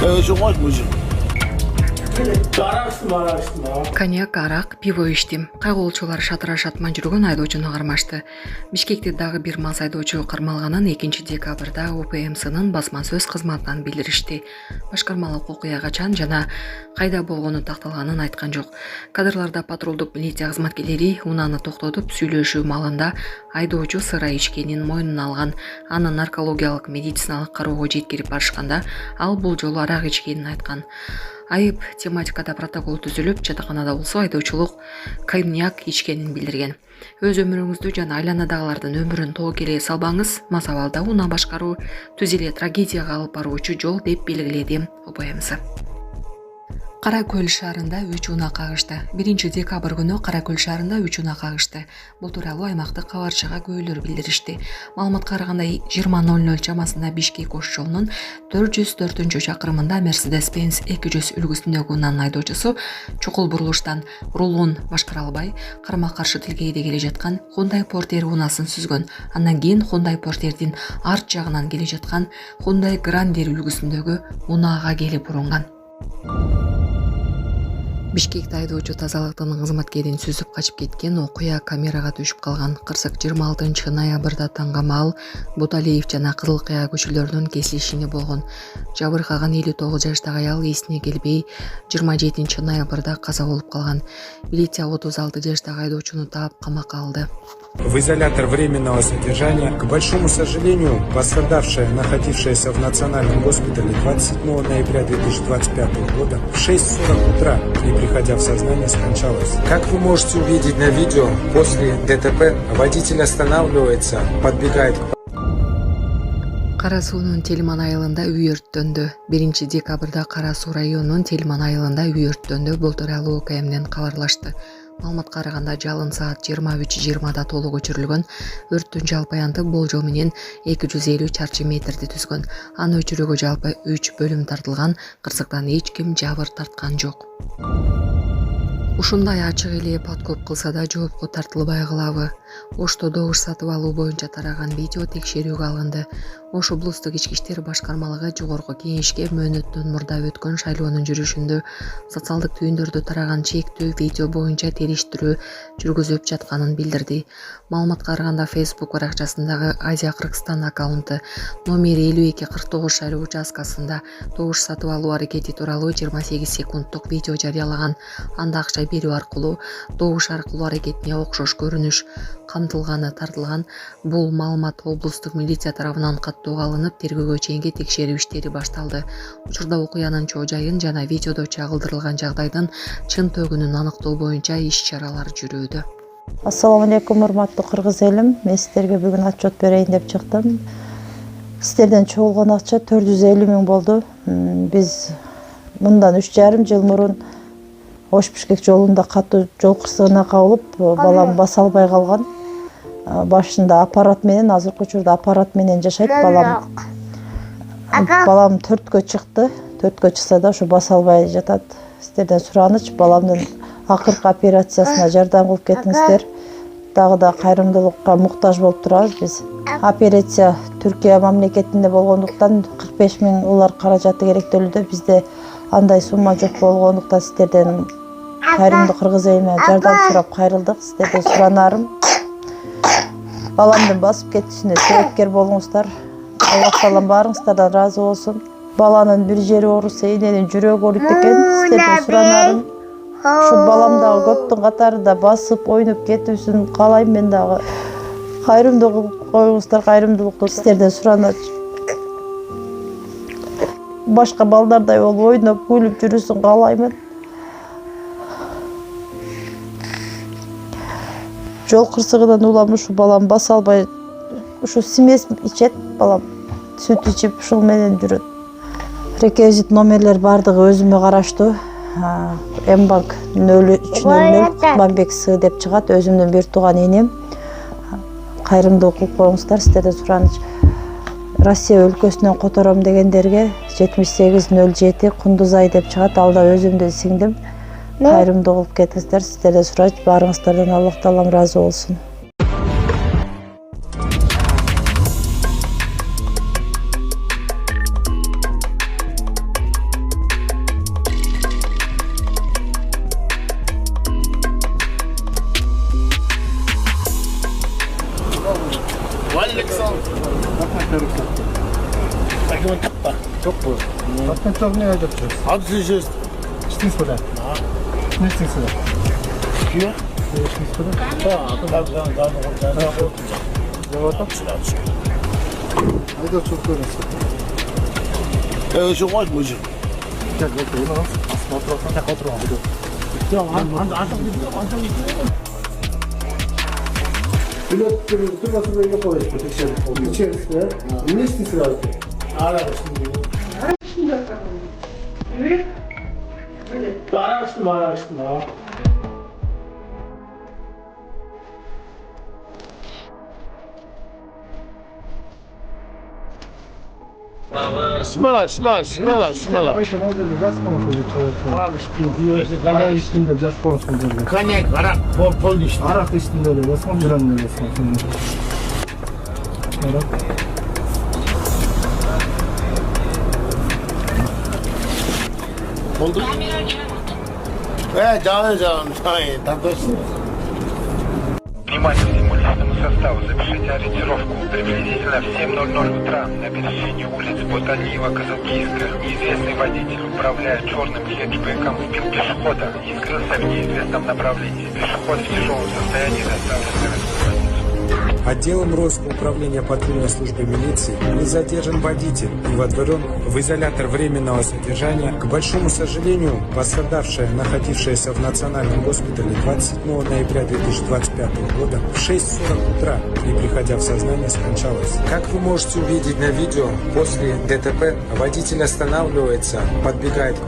Жумаш мужик. Коньяк, арақ, пиво иштим. Кайгылуучулар шатырашатман жүргөн айдоочуну кармашты. Бишкекте дагы бир мас айдоочу кармалганын 2 декабрда УПМСнын басма сөз кызматынан билдиришти. Башкармалык окуя качан жана кайда болгону такталганын айткан жок. Кадрларда патрулдук милиция кызматкерлери унааны токтотуп сүйлөшүү маалында айдоочу сыра ичкенин мойнуна алган. Аны наркологиялык медициналык кароого жеткирип барышканда ал бул жолу арак ичкенин айткан. Айып тематикада протокол түзүлүп, жатаканада болсо айдоочулук коньяк ичкенин билдирген. Өз өмүрүңүздү жана айланадагылардын өмүрүн тоокере салбаңыз, мас абалда унаа башкаруу түз эле трагедияга алып баруучу жол деп белгиледи УПМС. Кара Көл шаарында 3 унаа кагышты. 1 декабрь күнү Кара Көл шаарында 3 унаа кагышты. Бул тууралуу аймактык кабарчыга көөлөр билдиришти. Маалыматка караганда 20:00 чамасында Бишкек Ош жолунун 404-чакырымында Mercedes-Benz 200 үлгүсүндөгү унаанын айдоочусу чукул бурулуштан рулон башкара албай, карама-каршы тилгейде келе жаткан Hyundai Porter унаасын сүзгөн. Андан кийин Hyundai Porterдин арт жагынан келе жаткан Hyundai Grandeur үлгүсүндөгү унаага келип урунган. Бишкекте айдоочу тазалыктын кызматкерин сүзүп качып кеткен окуя камерага түшүп калган. Кырсык 26 ноябрда таңга маал Буталиев жана Кызыл Кыя көчөлөрүнүн кесилишинде болгон. Жабыркаган 59 жаштагы аял эсине келбей 27 ноябрда каза болуп калган. Милиция 36 жаштагы айдоочуну таап камакка алды. В изолятор временного содержания. К большому сожалению, пострадавшая, находившаяся в национальном госпитале 27 ноября 2025 года в 6:40 утра, не приходя в сознание, скончалась. Как вы можете увидеть на видео, после ДТП водитель останавливается, подбегает к Кара суунун Телман айылында үй өрттөндү. 1 декабрда Кара суу районунун Телман айылында үй өрттөндү. Бул тууралуу УКМден кабарлашты. Маалыматка караганда жалын саат 23:20 толук өчүрүлгөн. Өрттүн жалпы аянты болжол менен 250 чарчы метрди түзгөн. Аны өчүрүүгө жалпы 3 бөлүм тартылган. Кырсыктан эч ким жабыр тарткан жок. Ушундай ачык эле подкоп кылса да жоопко тартылбай калабы. Ошто добуш сатып алуу боюнча тараган видео текшерүүгө алынды. Ош облустук ички иштер башкармалыгы жогорку кеңешке мөөнөттөн мурда өткөн шайлоонун жүрүшүндө социалдык түйүндөрдө тараган чектүү видео боюнча териштирүү жүргүзүп жатканын билдирди. Маалыматка караганда Facebook баракчасындагы Азия Кыргызстан аккаунту номери 5249 шайлоо участкасында добуш сатып алуу аракети тууралуу 28 секунддук видео жарыялаган. Анда акча берүү аркылуу добуш аркылуу аракетине окшош көрүнүш камтылганы тартылган. Бул маалымат облустук милиция тарабынан каттоого алынып, тергөөгө чейинки текшерүү иштери башталды. Учурда окуянын чоо жайын жана видеодо чагылдырылган жагдайдын чын төгүнүн аныктоо боюнча иш-чаралар жүрүүдө. Ассаламу алейкум, урматтуу кыргыз элим. Мен сиздерге бүгүн отчет берейин деп чыктым. Сиздерден чогулган акча 450 000 болду. Биз мындан 3,5 жыл мурун Ош Бишкек жолунда катуу жол кырсыгына кабылып, балам баса албай калган. Башында аппарат менен, азыркы учурда аппарат менен жашайт балам. Балам 4кө чыкты. 4кө чыкса да ушу баса албай жатат. Сиздерден сураныч, баламдын акыркы операциясына жардам кылып кетиңиздер. Дагы да кайрымдуулукка муктаж болуп турабыз биз. Операция Түркия мамлекетинде болгондуктан 45 000 улар каражаты керектөлүүдө. Бизде андай сумма жок болгондуктан сиздерден кайрымдуу кыргыз элине жардам сурап кайрылдык. Сиздерден суранарым, баламдын басып кетишине себепкер болуңуздар. Аллах таалам баарыңыздардан ыраазы болсун. Баланын бир жери ооруса, эненин жүрөгү ооруйт экен. Сиздерден суранарым, ушу балам дагы көптүн катарында басып ойноп кетүүсүн каалайм. Мен дагы кайрымдуу кылып коюңуздар, кайрымдуулукту сиздерден сураныч. Башка балдардай болуп ойноп, күлүп жүрүүсүн каалаймын. Жол кырсыгынан улам ушу балам баса албай, ушу смесь ичет балам. Сүт ичип ушул менен жүрөт. Реквизит номерлер бардыгы өзүмө караштуу. М-банк 0300 Кутманбек С деп чыгат. Өзүмдүн бир тууган энем. Кайрымдуулук кылып коюңуздар, сиздерден сураныч. Россия өлкөсүнөн котором дегендерге 7807 Кундузай деп чыгат. Алда өзүмдүн сиңдим. Кайрымдуу кылып кетиңиздер, сиздерден сурайт. Баарыңыздардан Аллах таалам ыраазы болсун. Патентовный этот. Отслеживать. Что сюда? Не сюда. Где? Да, Это что такое? еще можно мужик. Так, это у нас. Смотрим. Так, Ты вас уже не поешь, потечение. Вместе сразу. Araştırma. Смела. Давайте надо за спонсор Kara üstünde за sponsor dedi. Коньяк, арак, пол işte. Arak üstünde de za sponsor dedi. Arak. Oldu. Canım. Hayır, tatlısın. Внимание всему личному составу. Запишите ориентировку. Приблизительно в 7:00 утра на пересечении улиц Боталиева-Казалкийская неизвестный водитель, управляя черным хэтчбеком, сбил пешехода и скрылся в неизвестном направлении. Пешеход в тяжелом состоянии доставлен в городскую больницу. Отделом Росского управления патрульной службы милиции был задержан водитель и водворен в изолятор временного содержания. К большому сожалению, пострадавшая, находившаяся в национальном госпитале 27 ноября 2025 года в 6:40 утра, не приходя в сознание, скончалась. Как вы можете увидеть на видео, после ДТП водитель останавливается, подбегает к